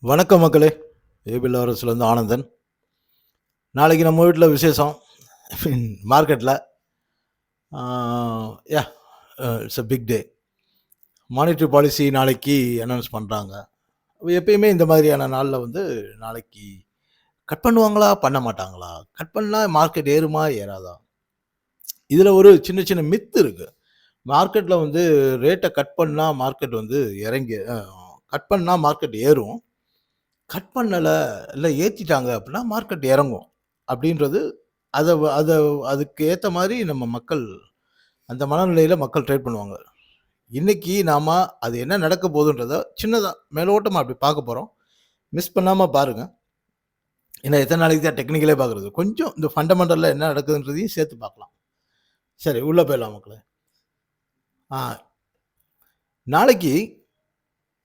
வணக்கம் மக்களே. ஏபிஎல் அரசுலேருந்து ஆனந்தன். நாளைக்கு நம்ம வீட்டில் விசேஷம் மார்க்கெட்டில். Yeah it's a big day. Monetary policy நாளைக்கு அனௌன்ஸ் பண்ணுறாங்க. எப்பயுமே இந்த மாதிரியான நாளில் வந்து நாளைக்கு கட் பண்ணுவாங்களா பண்ண மாட்டாங்களா, கட் பண்ணால் மார்க்கெட் ஏறுமா ஏறாதா, இதில் ஒரு சின்ன சின்ன மித்து இருக்குது. மார்க்கெட்டில் வந்து ரேட்டை கட் பண்ணால் மார்க்கெட் வந்து இறங்கி கட் பண்ணால் மார்க்கெட் ஏறும், கட் பண்ணலை இல்லை ஏற்றிட்டாங்க அப்படின்னா மார்க்கெட் இறங்கும் அப்படின்றது. அதை அதை அதுக்கு ஏற்ற மாதிரி நம்ம மக்கள் அந்த மனநிலையில் மக்கள் ட்ரேட் பண்ணுவாங்க. இன்னைக்கு நாம் அது என்ன நடக்க போகுதுன்றதை சின்னதாக மேலோட்டமாக அப்படி பார்க்க போகிறோம். மிஸ் பண்ணாமல் பாருங்கள். ஏன்னா எத்தனை நாளைக்கு தான் டெக்னிக்கலே பார்க்குறது, கொஞ்சம் இந்த ஃபண்டமெண்டலில் என்ன நடக்குதுன்றதையும் சேர்த்து பார்க்கலாம். சரி, உள்ளே போயிடலாம் மக்களே. நாளைக்கு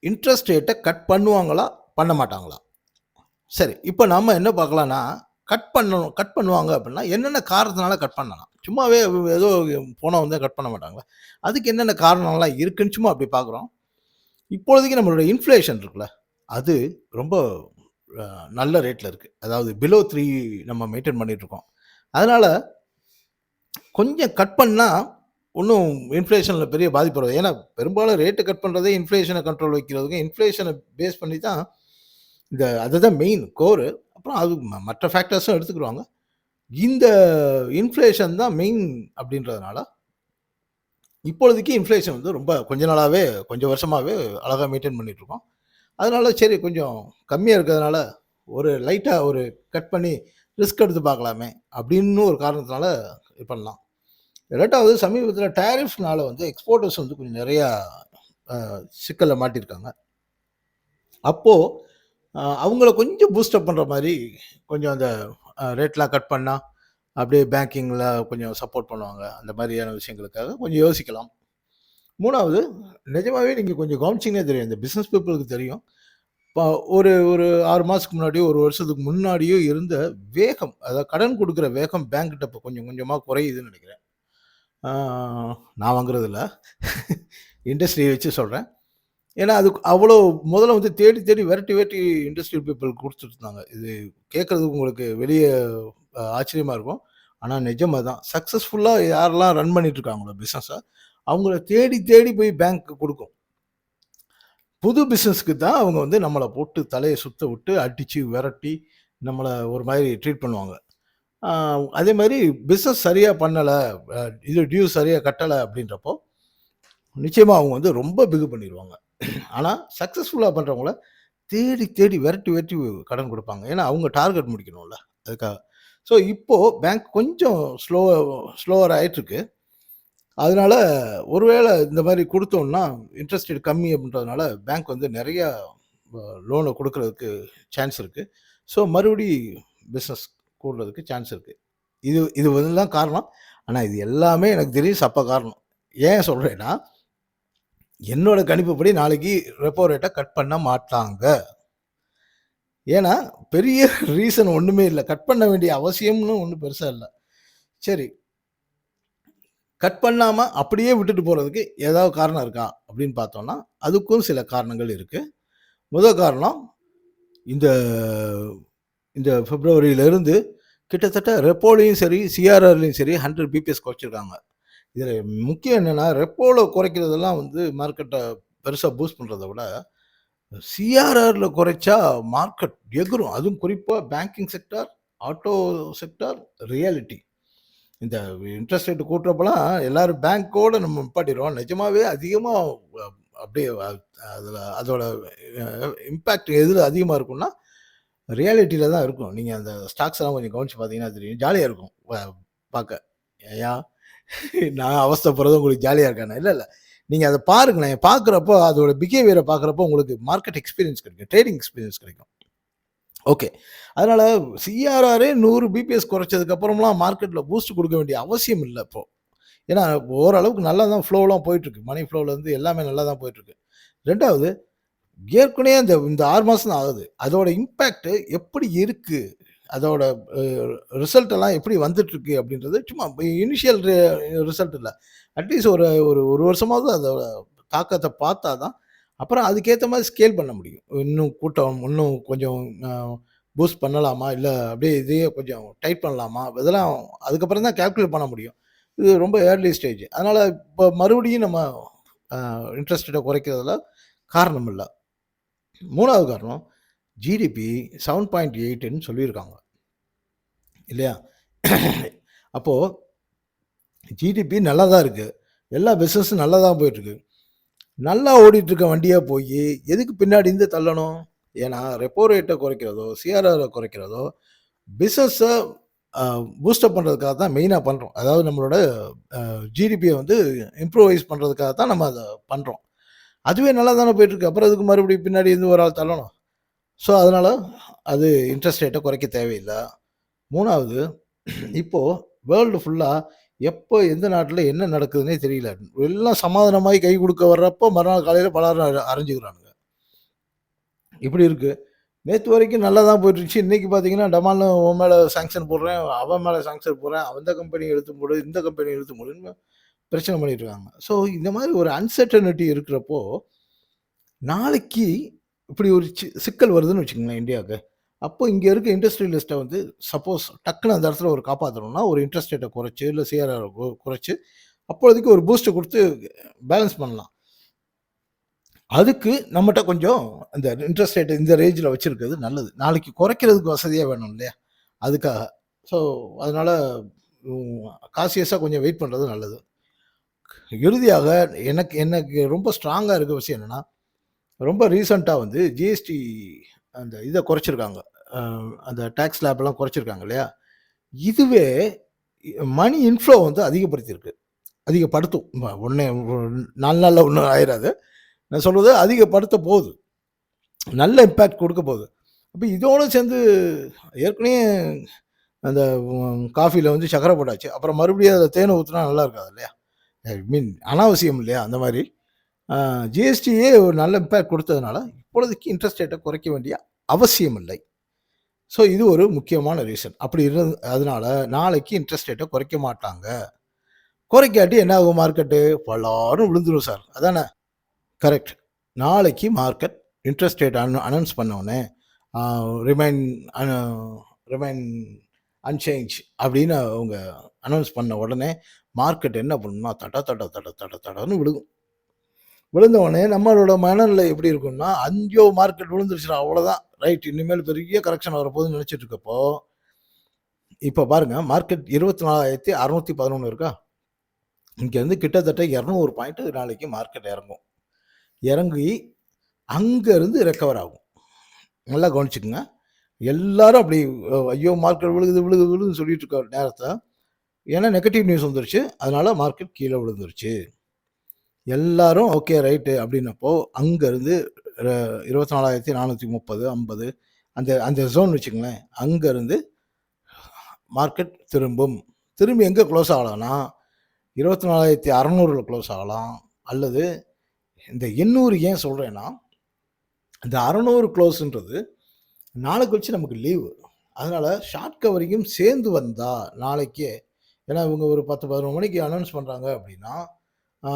இன்ட்ரெஸ்ட் ரேட்டை கட் பண்ணுவாங்களா பண்ண மாட்டாங்களா? சரி, இப்போ நம்ம என்ன பார்க்கலான்னா, கட் பண்ணுவாங்க அப்படின்னா என்னென்ன காரணத்தினால கட் பண்ணலாம். சும்மாவே ஏதோ போனால் வந்து கட் பண்ண மாட்டாங்களா, அதுக்கு என்னென்ன காரணம்லாம் இருக்குன்னு சும்மா அப்படி பார்க்குறோம். இப்பொழுதைக்கு நம்மளோட இன்ஃப்ளேஷன் இருக்குல்ல, அது ரொம்ப நல்ல ரேட்டில் இருக்குது. அதாவது பிலோ 3 நம்ம மெயின்டைன் பண்ணிகிட்ருக்கோம். அதனால் கொஞ்சம் கட் பண்ணால் ஒன்றும் இன்ஃப்ளேஷனில் பெரிய பாதிப்பு வராது. ஏன்னா பெரும்பாலும் ரேட்டு கட் பண்ணுறதே இன்ஃப்ளேஷனை கண்ட்ரோல் வைக்கிறதுக்கு, இன்ஃப்ளேஷனை பேஸ் பண்ணி தான் அதுதான் மெயின் கோரு. அப்புறம் அது மற்ற ஃபேக்டர்ஸும் எடுத்துக்கிடுவாங்க. இந்த இன்ஃப்ளேஷன் தான் மெயின் அப்படின்றதுனால இப்பொழுதைக்கு இன்ஃப்ளேஷன் வந்து ரொம்ப கொஞ்சம் வருஷமாகவே அழகாக மெயின்டைன் பண்ணிகிட்ருக்கோம். அதனால சரி, கொஞ்சம் கம்மியாக இருக்கிறதுனால ஒரு லைட்டாக ஒரு கட் பண்ணி ரிஸ்க் எடுத்து பார்க்கலாமே அப்படின்னு ஒரு காரணத்தினால இது பண்ணலாம். ரெண்டாவது, சமீபத்தில் டேரிஃப்னால வந்து எக்ஸ்போர்ட்டர்ஸ் வந்து கொஞ்சம் நிறையா சிக்கலில் மாட்டியிருக்காங்க. அப்போது அவங்கள கொஞ்சம் பூஸ்டப் பண்ணுற மாதிரி கொஞ்சம் அந்த ரேட்லாம் கட் பண்ணால் அப்படியே பேங்கிங்கில் கொஞ்சம் சப்போர்ட் பண்ணுவாங்க. அந்த மாதிரியான விஷயங்களுக்காக கொஞ்சம் யோசிக்கலாம். மூணாவது, நிஜமாகவே நீங்கள் கொஞ்சம் கவனிச்சிங்கன்னே தெரியும், இந்த பிஸ்னஸ் பீப்புளுக்கு தெரியும். இப்போ ஒரு 6 மாதத்துக்கு முன்னாடியோ 1 வருஷத்துக்கு முன்னாடியோ இருந்த வேகம், அதாவது கடன் கொடுக்குற வேகம் பேங்க்கிட்ட இப்போ கொஞ்சம் கொஞ்சமாக குறையுதுன்னு நினைக்கிறேன். நான் வாங்குறதில்ல, இண்டஸ்ட்ரியை வச்சு சொல்கிறேன். ஏன்னா அது அவ்வளோ முதல்ல வந்து தேடி தேடி விரட்டி இண்டஸ்ட்ரியல் பீப்புள் கொடுத்துட்டு இருந்தாங்க. இது கேட்குறதுக்கு உங்களுக்கு வெளியே ஆச்சரியமாக இருக்கும், ஆனால் நிஜமாக தான். சக்ஸஸ்ஃபுல்லாக யாரெல்லாம் ரன் பண்ணிட்டு இருக்காங்களோ பிஸ்னஸை, அவங்கள தேடி தேடி போய் பேங்க்கு கொடுக்கும். புது பிஸ்னஸ்க்கு தான் அவங்க வந்து நம்மளை போட்டு தலையை சுத்த விட்டு அடித்து விரட்டி நம்மளை ஒரு மாதிரி ட்ரீட் பண்ணுவாங்க. அதே மாதிரி பிஸ்னஸ் சரியாக பண்ணலை, இது டியூ சரியாக கட்டலை அப்படின்றப்போ நிச்சயமாக அவங்க வந்து ரொம்ப பிகு பண்ணிடுவாங்க. ஆனால் சக்ஸஸ்ஃபுல்லாக பண்ணுறவங்கள தேடி தேடி விரட்டி கடன் கொடுப்பாங்க. ஏன்னா அவங்க டார்கெட் முடிக்கணும்ல, அதுக்காக. ஸோ இப்போது பேங்க் கொஞ்சம் ஸ்லோவர் ஆகிட்டுருக்கு. அதனால ஒருவேளை இந்த மாதிரி கொடுத்தோம்னா இன்ட்ரெஸ்ட் ரேட் கம்மி அப்படின்றதுனால பேங்க் வந்து நிறையா லோனை கொடுக்கறதுக்கு சான்ஸ் இருக்குது. ஸோ மறுபடி பிஸ்னஸ் கூடுறதுக்கு சான்ஸ் இருக்குது. இது வந்து தான் காரணம். ஆனால் இது எல்லாமே எனக்கு தெரியும் சப்ப காரணம். ஏன் சொல்கிறேன்னா, என்னோட கணிப்புப்படி நாளைக்கு ரெப்போ ரேட்டை கட் பண்ண மாட்டாங்க. ஏன்னா பெரிய ரீசன் ஒன்றுமே இல்லை, கட் பண்ண வேண்டிய அவசியம்னு ஒன்றும் பெருசாக இல்லை. சரி, கட் பண்ணாமல் அப்படியே விட்டுட்டு போகிறதுக்கு ஏதாவது காரணம் இருக்கா அப்படின்னு பார்த்தோம்னா அதுக்கும் சில காரணங்கள் இருக்குது. முதல் காரணம், இந்த இந்த பிப்ரவரியிலேருந்து கிட்டத்தட்ட ரெப்போலையும் சரி சிஆர்ஆர்லையும் சரி 100 பிபிஎஸ் குறைச்சிருக்காங்க. இதில் முக்கியம் என்னென்னா, ரெப்போவில் குறைக்கிறதெல்லாம் வந்து மார்க்கெட்டை பெருசாக பூஸ்ட் பண்ணுறதை விட சிஆர்ஆரில் குறைச்சா மார்க்கெட் எகுரும். அதுவும் குறிப்பாக banking sector, auto sector, reality. இந்த இன்ட்ரெஸ்ட் ரேட்டு கூட்டுறப்பெல்லாம் எல்லோரும் பேங்க்கோடு நம்ம நிப்பாட்டிடுவோம். நிஜமாகவே அதிகமாக அப்படியே அதில் அதோட இம்பேக்ட் எதில் அதிகமாக இருக்கும்னா ரியாலிட்டியில் தான் இருக்கும். நீங்கள் அந்த ஸ்டாக்ஸ் எல்லாம் கொஞ்சம் கவனித்து பார்த்தீங்கன்னா தெரியும், ஜாலியாக இருக்கும் பார்க்க. ஏயா நான் அவஸ்தைப்படுறது உங்களுக்கு ஜாலியாக இருக்கானே? இல்லை, நீங்கள் அதை பாருங்களேன். பார்க்குறப்போ அதோட பிஹேவியரை பார்க்குறப்போ உங்களுக்கு மார்க்கெட் எக்ஸ்பீரியன்ஸ் கிடைக்கும், ட்ரேடிங் எக்ஸ்பீரியன்ஸ் கிடைக்கும். ஓகே, அதனால் சிஆர்ஆரே 100 பிபிஎஸ் குறைச்சதுக்கப்புறம்லாம் மார்க்கெட்டில் பூஸ்ட் கொடுக்க வேண்டிய அவசியம் இல்லை இப்போது. ஏன்னா ஓரளவுக்கு நல்லா தான் ஃப்ளோலாம் போயிட்டுருக்கு, மணி ஃப்ளோவிலேருந்து எல்லாமே நல்லா தான் போயிட்டுருக்கு. ரெண்டாவது, ஏற்கனவே இந்த 6 மாதம் தான் ஆகுது, அதோட இம்பேக்ட்டு எப்படி இருக்குது, அதோட ரிசல்ட் எல்லாம் எப்படி வந்துட்டுருக்கு அப்படின்றது சும்மா இனிஷியல் ரிசல்ட் இல்லை, அட்லீஸ்ட் ஒரு வருஷமாவது அதோட தாக்கத்தை பார்த்தா தான் அப்புறம் அதுக்கேத்த மாரி ஸ்கேல் பண்ண முடியும். இன்னும் கூட்டம் இன்னும் கொஞ்சம் பூஸ்ட் பண்ணலாமா? இல்ல அப்படியே இதையே கொஞ்சம் டைட் பண்ணலாமா? இதெல்லாம் அதுக்கப்புறம் தான் கால்குலேட் பண்ண முடியும். இது ரொம்ப ஏர்லி ஸ்டேஜ். அதனால இப்ப மறுபடியும் நம்ம அ இன்ட்ரெஸ்ட் ரேட்ட குறைக்கிறதுல காரணம் இல்ல. 3வது காரணம் ஜிடிபி 7.8ன்னு சொல்லியிருக்காங்க. இல்லையா? அப்போ ஜிடிபி நல்லா தான் இருக்கு. எல்லா பிசினஸும் நல்லா தான் போயிட்டுருக்கு. நல்லா ஓடிட்டு இருக்க வண்டியா போயி, எதுக்கு பின்னாடி இருந்து தள்ளணும்? ஏன்னா, ரெப்போ ரேட்ட குறைக்கிறதோ, சிஆர்ஆர குறைக்கிறதோ, பிசினஸ அ பூஸ்டப் பண்றதுக்காக தான் மெயினா பண்றோம். அதாவது நம்மளோட ஜிடிபிய வந்து இம்ப்ரூவைஸ் பண்றதுக்காக தான் நம்ம அத பண்றோம். அதுவே நல்லா தானே போயிட்டுருக்கு. அப்புறம் எதுக்கு மறுபடியும் பின்னாடி இருந்து ஒரு ஆள் தள்ளணும்? ஸோ, அதனால அது இன்ட்ரெஸ்ட் ரேட்ட குறைக்க தேவையில்ல. 3வது இப்போ வேர்ல்டு ஃபுல்லா எப்போ எந்த நாட்டுல என்ன நடக்குதுன்னே தெரியல. எல்லாம் சமாதானமாயி கை குடுக்க வர்றப்போ, மறுநாள் காலையில பலார்ன்னு அரைஞ்சுக்கிறானுங்க. இப்படி இருக்கு. நேத்து வரைக்கும் நல்லா தான் போயிட்டுருந்துச்சு. இன்னைக்கு பார்த்தீங்கன்னா, டமால்னு உன் மேல சாங்ஷன் போடுறேன், அவன் மேல சாங்ஷன் போடுறேன், அந்த கம்பெனி இழுத்து போடு, இந்த கம்பெனி இழுத்து போடுன்னு பிரச்சனை பண்ணிட்டு இருக்காங்க. ஸோ இந்த மாரி ஒரு அன்சர்டனிட்டி இருக்கிறப்போ, நாளைக்கு இப்படி ஒரு சிக்கல் வருதுன்னு வச்சுக்கங்களேன் இந்தியாவுக்கு. அப்போ இங்க இருக்க இண்டஸ்ட்ரியலிஸ்ட்ட வந்து சப்போஸ் டக்குனு அந்த இடத்துல ஒரு காப்பாத்தணும்னா, ஒரு இன்ட்ரெஸ்ட் ரேட்ட குறைச்சு, இல்ல சிஆர்ஆர குறைச்சு, அப்போதைக்கு ஒரு பூஸ்ட் குடுத்து பேலன்ஸ் பண்ணலாம். அதுக்கு நம்மட்ட கொஞ்சம் அந்த இன்ட்ரெஸ்ட் ரேட் இந்த ரேஞ்சில வச்சிருக்கிறது நல்லது. நாளைக்கு குறைக்கிறதுக்கு வசதியா வேணும் இல்லையா? அதுக்காக. ஸோ, அதனால ம் காஷியஸா கொஞ்சம் வெயிட் பண்றது நல்லது. இறுதியாக எனக்கு எனக்கு ரொம்ப ஸ்ட்ராங்கா இருக்க விஷயம் என்னன்னா, ரொம்ப ரீசென்ட்டா வந்து ஜிஎஸ்டி அந்த இத குறைச்சிருக்காங்க. அ அந்த டாக்ஸ் ஸ்லாப்லாம் குறைச்சிருக்காங்க இல்லையா? இதுவே மணி இன்ஃப்ளோ வந்து அதிகப்படுத்தியிருக்கு. அதிகப்படுத்தும். ஒண்ணே 4 நாள்ல ஒண்ணும் ஆயிராது. நான் சொல்றது அதிகப்படுத்த போகுது. நல்ல இம்பேக்ட் குடுக்க போகுது. அப்ப இதோட சேர்ந்து ஏற்கனவே அந்த காஃபில வந்து சர்க்கரை போட்டாச்சு. அப்புறம் மறுபடியும் அதில தேன ஊத்துனா நல்லா இருக்காது இல்லையா? ஐ மீன் அனாவசியம் இல்லையா? அந்த மாரி. அ ஜிஎஸ்டியே ஒரு நல்ல இம்பேக்ட் குடுத்ததுனால, இப்பொழுதைக்கு இன்ட்ரெஸ்ட் ரேட்ட குறைக்க வேண்டிய அவசியம் இல்லை. ஸோ இது ஒரு முக்கியமான ரீசன். அப்படி அதனால நாளைக்கு இன்ட்ரெஸ்ட் ரேட்ட குறைக்க மாட்டாங்க. குறைக்காட்டி என்ன ஆகும் மார்க்கெட்டு? பலார்ன்னு விழுந்துரும் சார். அதானே? கரெக்ட். நாளைக்கு மார்க்கெட் இன்ட்ரெஸ்ட் ரேட் அனவுன்ஸ் பண்ண உடனே ஆ ரிமைன் அ ரிமைன் அன்சேஞ்ச் அப்படின்னு அவங்க அனவுன்ஸ் பண்ண உடனே மார்க்கெட் என்ன பண்ணும்னா, தட தட தட தட தடன்னு விழுகும். விழுந்த உடனே நம்மளோட மனநிலை எப்படி இருக்கும்னா, "ஐயோ! மார்க்கெட் விழுந்துருச்சுடா அவ்வளோதான். ரைட் இனிமேல் பெரிய கரெக்ஷன் வரப்போகுதுன்னு" நினைச்சிட்டு இருக்கப்போ, இப்ப பாருங்க மார்க்கெட் 24,611 இருக்கா? இங்கேருந்து கிட்டத்தட்ட 200 பாயிண்ட் நாளைக்கு மார்க்கெட் இறங்கும். இறங்கி அங்கருந்து ரெக்கவர் ஆகும். நல்லா கவனிச்சுக்கங்க. எல்லாரும் அப்படி ஐயோ! மார்க்கெட் விழுகுது, விழுகுது, விழுகுதுன்னு சொல்லிட்டு இருக்க நேரத்துல, ஏன்னா நெகட்டிவ் நியூஸ் வந்துருச்சு. அதனால மார்க்கெட் கீழ விழுந்துருச்சு. எல்லாரும் ஓகே ரைட்டு அப்படின்னப்போ, அங்கருந்து ர 24,430, 50 அந்த அந்த ஜோன் வச்சுக்கங்களேன். அங்கருந்து மார்க்கெட் திரும்பும். திரும்பி எங்க குளோஸ் ஆகலாம்னா, 24,600ல குளோஸ் ஆகலாம். அல்லது இந்த 800 ஏன் சொல்றேன்னா, இந்த 600 குளோஸ்ன்றது நாளை கழிச்சு நமக்கு லீவு. அதனால ஷார்ட் கவரிங்கும் சேர்ந்து வந்தா நாளைக்கே ஏன்னா இவங்க ஒரு 10, 11 மணிக்கு அனௌன்ஸ் பண்றாங்க அப்படின்னா, ஆ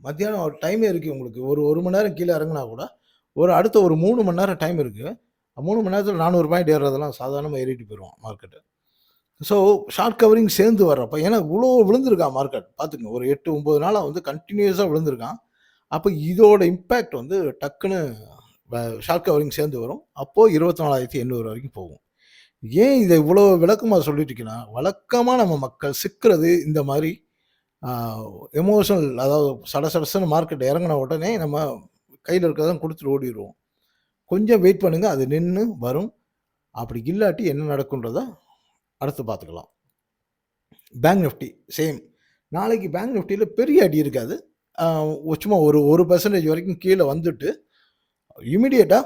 மத்தியானம் ஒரு டைமே இருக்கு உங்களுக்கு. ஒரு 1 மணி நேரம் கீழ இறங்குனா கூட, அடுத்த ஒரு 3 மணி நேரம் டைம் இருக்கு. 3 மணி நேரத்தில 400 பாயிண்ட் ஏறுறதெல்லாம் சாதாரணமா ஏறிட்டு போயிருவான் மார்க்கெட். ஸோ ஷார்ட் கவரிங் சேர்ந்து வர்றப்ப ஏன்னா இவ்வளோ விழுந்திருக்கான் மார்க்கெட். பார்த்துக்கங்க. ஒரு 8, 9 நாளா வந்து கன்டினியூஸா விழுந்திருக்கான். அப்ப இதோட இம்பாக்ட் வந்து டக்குன்னு ஷார்ட் கவரிங் சேர்ந்து வரும். அப்போ 24,800 வரைக்கும் போகும். ஏன் இத இவ்வளோ விளக்கமா சொல்லிட்டு இருக்கேன்னா, வழக்கமா நம்ம மக்கள் சிக்குறது இந்த மாரி ஆ எமோஷனல் அதாவது சடசடன்னு மார்க்கெட் இறங்குன உடனே நம்ம கையில இருக்கிறத குடுத்துட்டு ஓடிருவோம். கொஞ்சம் வெயிட் பண்ணுங்க. அது நின்னு வரும். அப்படி இல்லாட்டி என்ன நடக்குன்றத அடுத்து பார்த்துக்கலாம். Bank Nifty same. நாளைக்கு பேங்க் நிஃப்டில பெரிய அடி இருக்காது. ஆ சும்மா ஒரு 1% வரைக்கும் கீழ வந்துட்டு, இமிடியேட்டா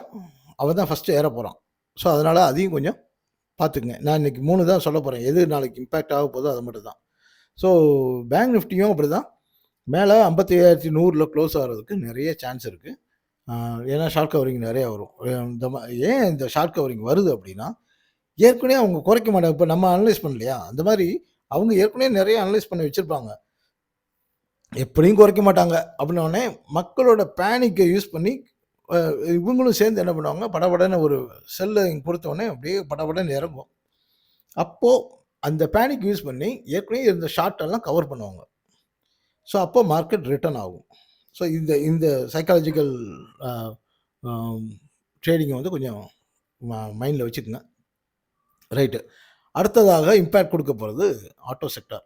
அவன் தான் ஃபர்ஸ்ட்டு ஏறப் போறான். ஸோ, அதனால அதையும் கொஞ்சம் பார்த்துக்கங்க. நான் இன்னைக்கு 3 தான் சொல்லப் போறேன். எது நாளைக்கு இம்பாக்ட் ஆகப் போதோ அது மட்டும் தான். ஸோ, பேங்க் நிஃப்டியும் அப்படிதான். மேல 57,100ல க்ளோஸ் ஆகுறதுக்கு நெறைய சான்ஸ் இருக்கு. ஆ ஏன்னா ஷார்ட் கவரிங் நெறைய வரும். இந்த ஏன் இந்த ஷார்ட் கவரிங் வருது அப்படின்னா, ஏற்கனவே அவங்க குறைக்க மாட்டாங்க. இப்ப நம்ம அனலைஸ் பண்ணலையா? அந்த மாரி அவங்க ஏற்கனவே நெறைய அனலைஸ் பண்ணி வச்சிருப்பாங்க. எப்படியும் குறைக்க மாட்டாங்க. அப்படின்னோனே மக்களோட பேனிக்க யூஸ் பண்ணி அ இவங்களும் சேர்ந்து என்ன பண்ணுவாங்க, படபடன்னு ஒரு செல்ல குடுத்தோனே அப்படியே படபடன்னு இறங்கும். அப்போ அந்த பேனிக் யூஸ் பண்ணி ஏற்கனவே இருந்த ஷார்ட் எல்லாம் கவர் பண்ணுவாங்க. ஸோ அப்போ மார்க்கெட் ரிட்டர்ன் ஆகும். ஸோ இந்த இந்த சைக்காலஜிக்கல் அ அம் ட்ரேடிங்க வந்து கொஞ்சம் மைண்ட்ல வச்சுக்கங்க. ரைட்டு. அடுத்ததாக இம்பாக்ட் குடுக்க போறது ஆட்டோ செக்டார்.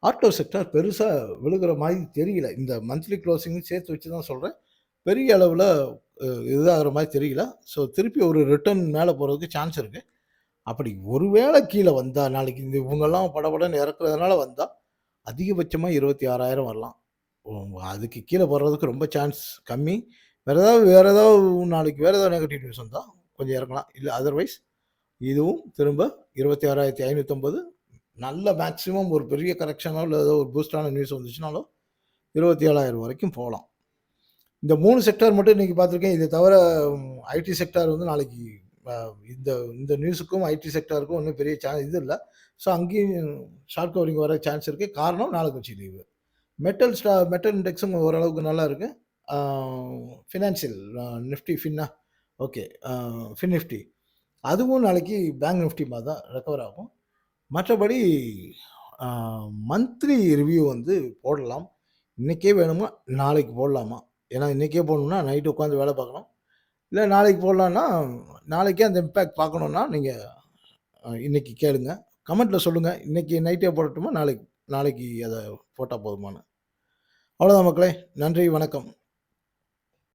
ஆட்டோ செக்டார் பெருசா விழுகுற மாரி தெரியல. இந்த மந்த்லி குளோசிங்கும் சேர்த்து வச்சு தான் சொல்றேன். பெரிய அளவுல இதாகுற மாரி தெரியல. ஸோ திருப்பி ஒரு ரிட்டர்ன் மேல போறதுக்கு சான்ஸ் இருக்கு. அப்படி ஒருவேளை கீழ வந்தா, நாளைக்கு இந்த இவங்கலாம் படபடன்னு இறக்குறதுனால வந்தா, அதிகபட்சமா 26,000 வரலாம். அதுக்கு கீழ வர்றதுக்கு ரொம்ப சான்ஸ் கம்மி. வேற ஏதாவது நாளைக்கு வேற ஏதாவது நெகட்டிவ் நியூஸ் வந்தா கொஞ்சம் இறங்கலாம். இல்ல அதர்வைஸ் இதுவும் திரும்ப 26,550 நல்ல மேக்ஸிமம் ஒரு பெரிய கரெக்ஷனோ இல்ல ஏதோ ஒரு பூஸ்டான நியூஸ் வந்துச்சுனாலும் 27,000 வரைக்கும் போலாம். இந்த 3 செக்டார் மட்டும் இன்னைக்கு பார்த்துருக்கேன். இத தவிர ஐடி செக்டார் வந்து நாளைக்கு அ இந்த இந்த நியூஸுக்கும் ஐடி செக்டாருக்கும் ஒண்ணும் பெரிய இது இல்ல. ஸோ அங்கேயும் ஷார்ட் கவரிங் வர சான்ஸ் இருக்கு. காரணம் நாளை கழிச்சு லீவு. மெட்டல் இண்டெக்ஸும் ஓரளவுக்கு நல்லா இருக்கு. ஆ financial Nifty okay. Fin Nifty அதுவும் நாளைக்கு பேங்க் நிஃப்டி மாரி தான் ரெக்கவர் ஆகும். மற்றபடி ஆ மந்த்லி ரிவ்யூ வந்து போடலாம். இன்னைக்கே வேணுமா? நாளைக்கு போடலாமா? ஏன்னா இன்னைக்கே போடணும்னா நைட் உட்காந்து வேலை பார்க்கணும். இல்ல நாளைக்கு போடலான்னா, நாளைக்கே அந்த இம்பேக்ட் பார்க்கணும்னா, நீங்க இன்னைக்கு கேளுங்க. கமெண்ட்ல சொல்லுங்க. இன்னைக்கு நைட்டே போடட்டுமா? நாளைக்கு நாளைக்கு அத போட்டா போதுமான்னு. அவ்வளோதான் மக்களே. நன்றி, வணக்கம்.